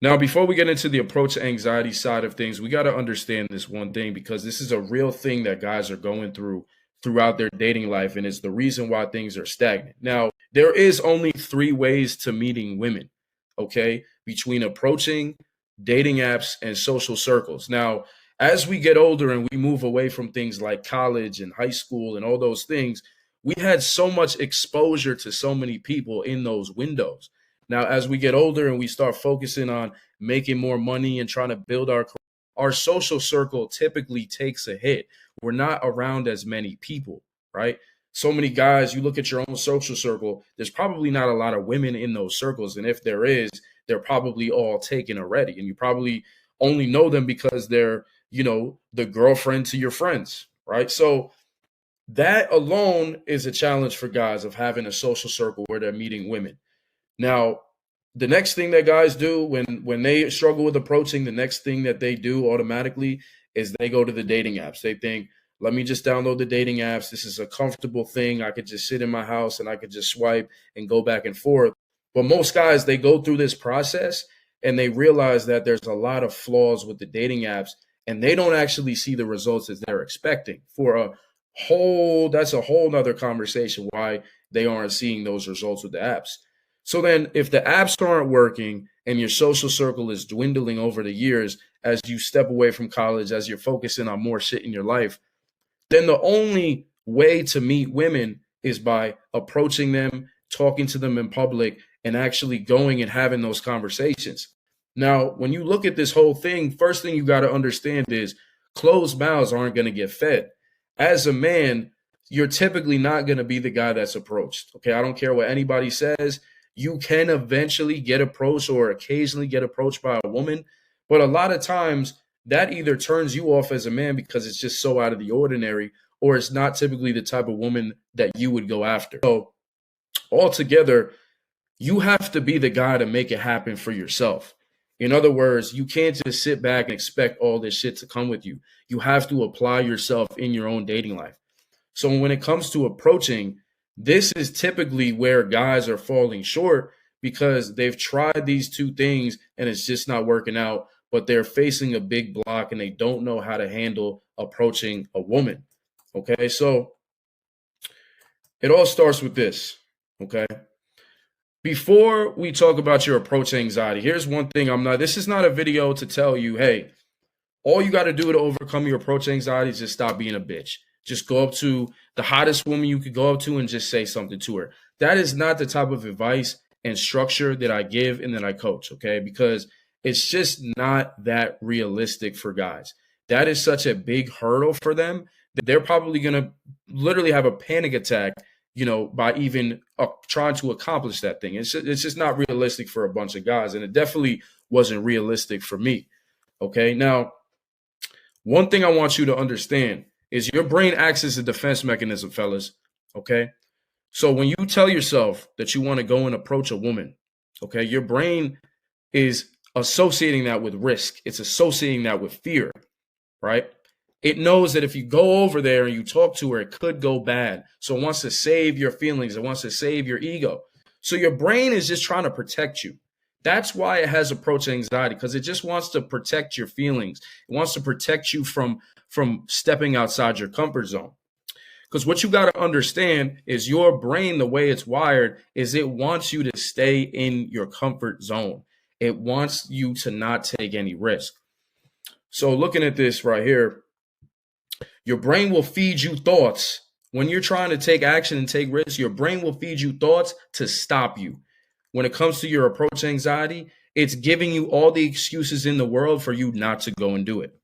Now, before we get into the approach anxiety side of things, we got to understand this one thing because this is a real thing that guys are going through throughout their dating life, and it's the reason why things are stagnant. Now, there is only three ways to meeting women, okay, between approaching, dating apps, and social circles. Now, as we get older and we move away from things like college and high school and all those things, we had so much exposure to so many people in those windows. Now, as we get older and we start focusing on making more money and trying to build our social circle typically takes a hit. We're not around as many people, right? So many guys, you look at your own social circle, there's probably not a lot of women in those circles. And if there is, they're probably all taken already. And you probably only know them because they're, the girlfriend to your friends, right? So that alone is a challenge for guys of having a social circle where they're meeting women. Now, the next thing that guys do when they struggle with approaching, the next thing that they do automatically is they go to the dating apps. They think, let me just download the dating apps. This is a comfortable thing. I could just sit in my house and I could just swipe and go back and forth. But most guys, they go through this process and they realize that there's a lot of flaws with the dating apps and they don't actually see the results that they're expecting that's a whole nother conversation why they aren't seeing those results with the apps. So then if the apps aren't working and your social circle is dwindling over the years as you step away from college, as you're focusing on more shit in your life, then the only way to meet women is by approaching them, talking to them in public, and actually going and having those conversations. Now, when you look at this whole thing, first thing you got to understand is closed mouths aren't going to get fed. As a man, you're typically not going to be the guy that's approached. Okay, I don't care what anybody says. You can eventually get approached or occasionally get approached by a woman, but a lot of times that either turns you off as a man because it's just so out of the ordinary, or it's not typically the type of woman that you would go after. So altogether, you have to be the guy to make it happen for yourself. In other words, you can't just sit back and expect all this shit to come with you. You have to apply yourself in your own dating life. So when it comes to approaching, this is typically where guys are falling short because they've tried these two things and it's just not working out, but they're facing a big block and they don't know how to handle approaching a woman. Okay, so it all starts with this. Okay. Before we talk about your approach anxiety, here's one thing this is not a video to tell you, hey, all you got to do to overcome your approach anxiety is just stop being a bitch. Just go up to the hottest woman you could go up to and just say something to her. That is not the type of advice and structure that I give and that I coach, okay? Because it's just not that realistic for guys. That is such a big hurdle for them that they're probably going to literally have a panic attack, by even trying to accomplish that thing. It's just not realistic for a bunch of guys, and it definitely wasn't realistic for me, okay? Now, one thing I want you to understand is your brain acts as a defense mechanism, fellas, okay? So when you tell yourself that you want to go and approach a woman, okay, your brain is associating that with risk. It's associating that with fear, right? It knows that if you go over there and you talk to her, it could go bad. So it wants to save your feelings. It wants to save your ego. So your brain is just trying to protect you. That's why it has approach anxiety, because it just wants to protect your feelings. It wants to protect you from stepping outside your comfort zone. Because what you got to understand is your brain, the way it's wired, is it wants you to stay in your comfort zone. It wants you to not take any risk. So looking at this right here, your brain will feed you thoughts. When you're trying to take action and take risks, your brain will feed you thoughts to stop you. When it comes to your approach anxiety, it's giving you all the excuses in the world for you not to go and do it.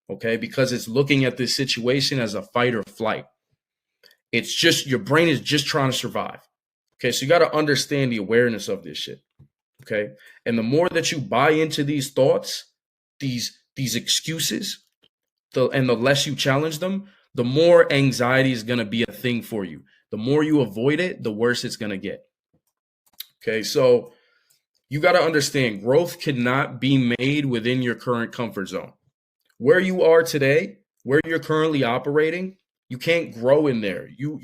Okay? Because it's looking at this situation as a fight or flight. It's just, your brain is just trying to survive. Okay? So you got to understand the awareness of this shit. Okay? And the more that you buy into these thoughts, these excuses, and the less you challenge them, the more anxiety is going to be a thing for you. The more you avoid it, the worse it's going to get. Okay, so you got to understand, growth cannot be made within your current comfort zone. Where you are today, where you're currently operating, you can't grow in there. You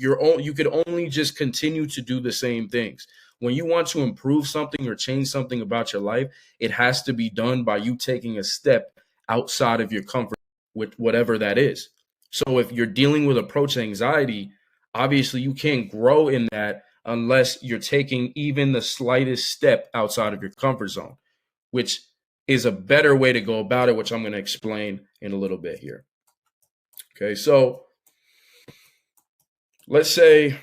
could only just continue to do the same things. When you want to improve something or change something about your life, it has to be done by you taking a step outside of your comfort with whatever that is. So if you're dealing with approach anxiety, obviously you can't grow in that unless you're taking even the slightest step outside of your comfort zone, which is a better way to go about it, which I'm going to explain in a little bit here. Okay, so let's say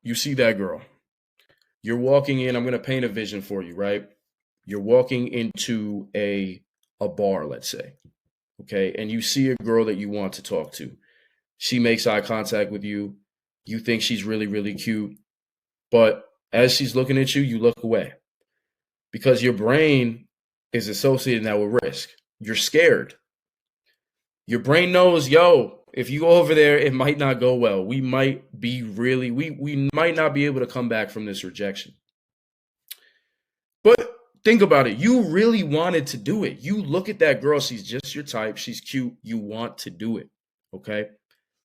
you see that girl. You're walking in, I'm going to paint a vision for you, right? You're walking into a bar, let's say, okay? And you see a girl that you want to talk to. She makes eye contact with you. You think she's really, really cute. But as she's looking at you, you look away because your brain is associating that with risk. You're scared. Your brain knows, yo, if you go over there, it might not go well. We might not be able to come back from this rejection. But think about it. You really wanted to do it. You look at that girl. She's just your type. She's cute. You want to do it. Okay.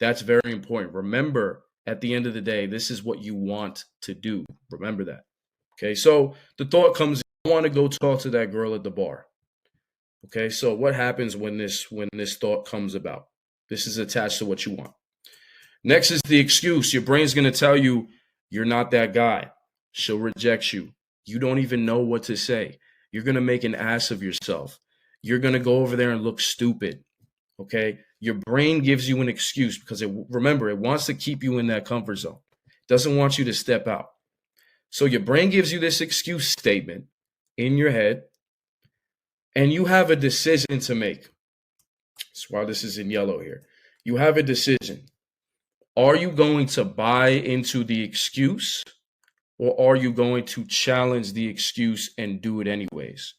That's very important. Remember, at the end of the day, this is what you want to do. Remember that. Okay. So the thought comes, I want to go talk to that girl at the bar. Okay. So what happens when this thought comes about? This is attached to what you want. Next is the excuse. Your brain's going to tell you you're not that guy. She'll reject you. You don't even know what to say. You're going to make an ass of yourself. You're going to go over there and look stupid. Okay. Your brain gives you an excuse because remember, it wants to keep you in that comfort zone. It doesn't want you to step out. So your brain gives you this excuse statement in your head, and you have a decision to make. That's why this is in yellow here. You have a decision. Are you going to buy into the excuse, or are you going to challenge the excuse and do it anyways?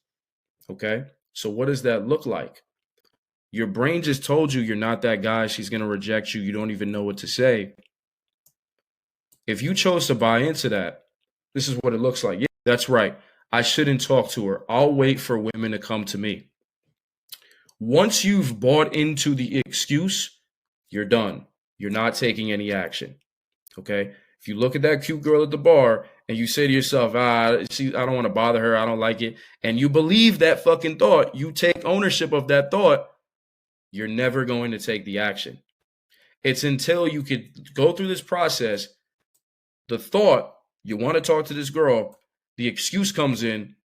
Okay. So what does that look like? Your brain just told you you're not that guy. She's going to reject you. You don't even know what to say. If you chose to buy into that, this is what it looks like. Yeah, that's right. I shouldn't talk to her. I'll wait for women to come to me. Once you've bought into the excuse, you're done. You're not taking any action. Okay. If you look at that cute girl at the bar and you say to yourself, I don't want to bother her. I don't like it. And you believe that fucking thought, you take ownership of that thought, you're never going to take the action. It's until you could go through this process, the thought, you want to talk to this girl, the excuse comes in,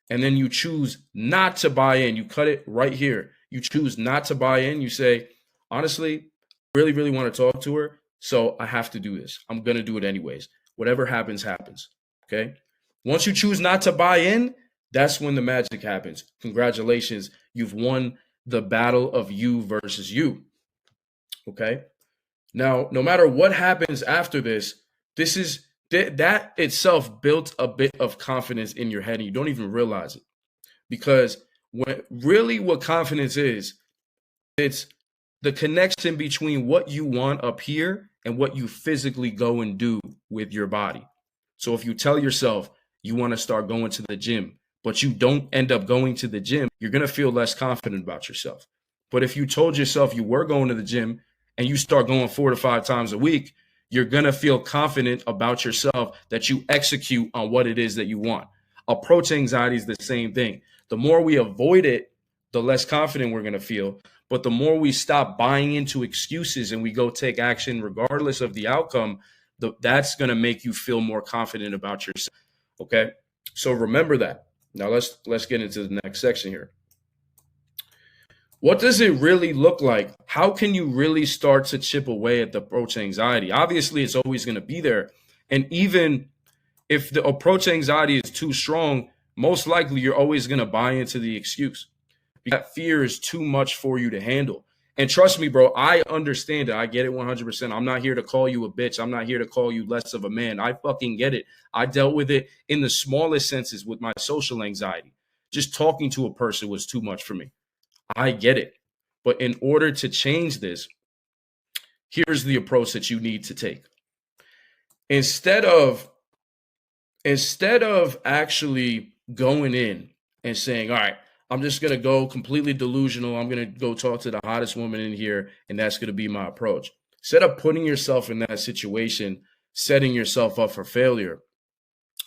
and then you choose not to buy in. You cut it right here. You choose not to buy in. You say, honestly, I really, really want to talk to her, so I have to do this. I'm going to do it anyways. Whatever happens, happens. Okay? Once you choose not to buy in, that's when the magic happens. Congratulations. You've won the battle of you versus you. Okay? Now, no matter what happens after this, that itself built a bit of confidence in your head, and you don't even realize it. Because what confidence is, it's the connection between what you want up here and what you physically go and do with your body. So if you tell yourself you want to start going to the gym, but you don't end up going to the gym, you're going to feel less confident about yourself. But if you told yourself you were going to the gym and you start going 4 to 5 times a week, you're going to feel confident about yourself that you execute on what it is that you want. Approach anxiety is the same thing. The more we avoid it, the less confident we're going to feel. But the more we stop buying into excuses and we go take action regardless of the outcome, that's going to make you feel more confident about yourself. Okay? So remember that. Now let's get into the next section here. What does it really look like? How can you really start to chip away at the approach anxiety? Obviously, it's always going to be there. And even if the approach anxiety is too strong, most likely you're always going to buy into the excuse. That fear is too much for you to handle. And trust me, bro, I understand it. I get it 100%. I'm not here to call you a bitch. I'm not here to call you less of a man. I fucking get it. I dealt with it in the smallest senses with my social anxiety. Just talking to a person was too much for me. I get it. But in order to change this, here's the approach that you need to take. Instead of actually going in and saying, all right, I'm just going to go completely delusional. I'm going to go talk to the hottest woman in here, and that's going to be my approach. Instead of putting yourself in that situation, setting yourself up for failure,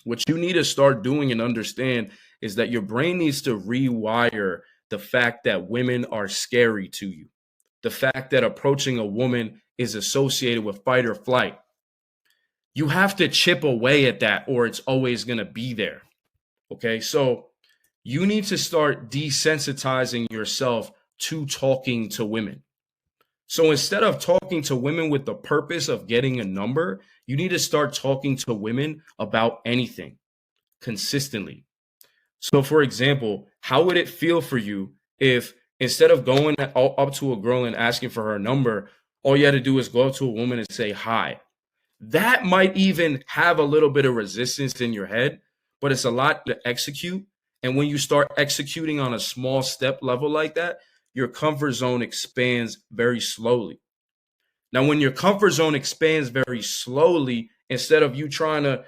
What you need to start doing and understand is that your brain needs to rewire the fact that women are scary to you. The fact that approaching a woman is associated with fight or flight. You have to chip away at that or it's always going to be there. Okay. So you need to start desensitizing yourself to talking to women. So instead of talking to women with the purpose of getting a number, you need to start talking to women about anything consistently. So, for example, how would it feel for you if instead of going up to a girl and asking for her number, all you had to do is go up to a woman and say hi? That might even have a little bit of resistance in your head, but it's a lot to execute. And when you start executing on a small step level like that, your comfort zone expands very slowly. Now, when your comfort zone expands very slowly, instead of you trying to,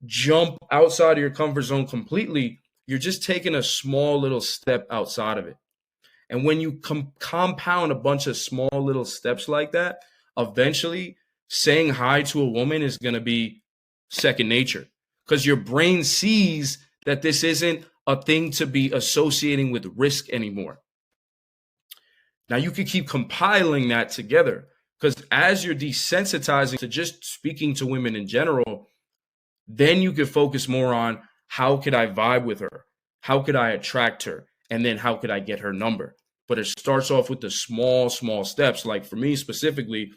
jump outside of your comfort zone completely, you're just taking a small little step outside of it. And when you compound a bunch of small little steps like that, eventually saying hi to a woman is going to be second nature because your brain sees that this isn't a thing to be associating with risk anymore. Now you can keep compiling that together because as you're desensitizing to just speaking to women in general, then you can focus more on how could I vibe with her? How could I attract her? And then how could I get her number? But it starts off with the small steps. Like for me specifically,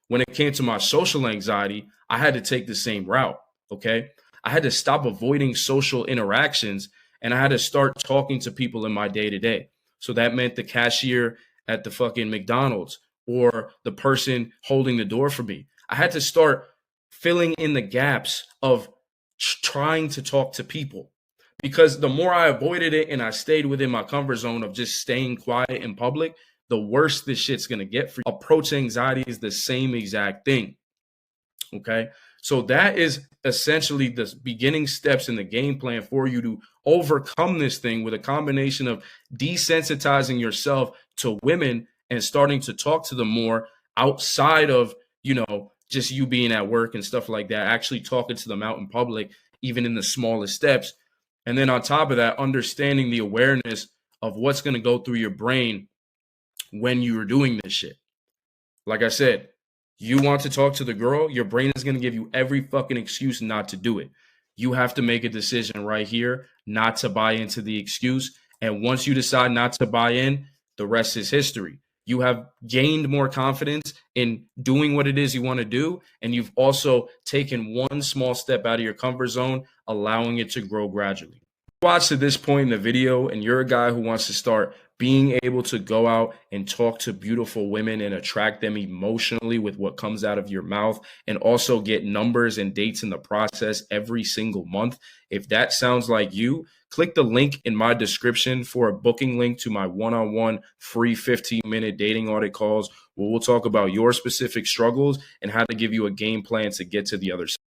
when it came to my social anxiety, I had to take the same route. Okay. I had to stop avoiding social interactions and I had to start talking to people in my day to day. So that meant the cashier at the fucking McDonald's or the person holding the door for me. I had to start filling in the gaps of trying to talk to people because the more I avoided it and I stayed within my comfort zone of just staying quiet in public, the worse this shit's going to get for you. Approach anxiety is the same exact thing. Okay. So that is essentially the beginning steps in the game plan for you to overcome this thing with a combination of desensitizing yourself to women and starting to talk to them more outside of, just you being at work and stuff like that, actually talking to them out in public, even in the smallest steps. And then on top of that, understanding the awareness of what's going to go through your brain when you are doing this shit. Like I said, you want to talk to the girl, your brain is going to give you every fucking excuse not to do it. You have to make a decision right here not to buy into the excuse. And once you decide not to buy in, the rest is history. You have gained more confidence in doing what it is you want to do. And you've also taken one small step out of your comfort zone, allowing it to grow gradually. Watch to this point in the video and you're a guy who wants to start being able to go out and talk to beautiful women and attract them emotionally with what comes out of your mouth and also get numbers and dates in the process every single month. If that sounds like you, click the link in my description for a booking link to my one-on-one free 15-minute dating audit calls where we'll talk about your specific struggles and how to give you a game plan to get to the other side.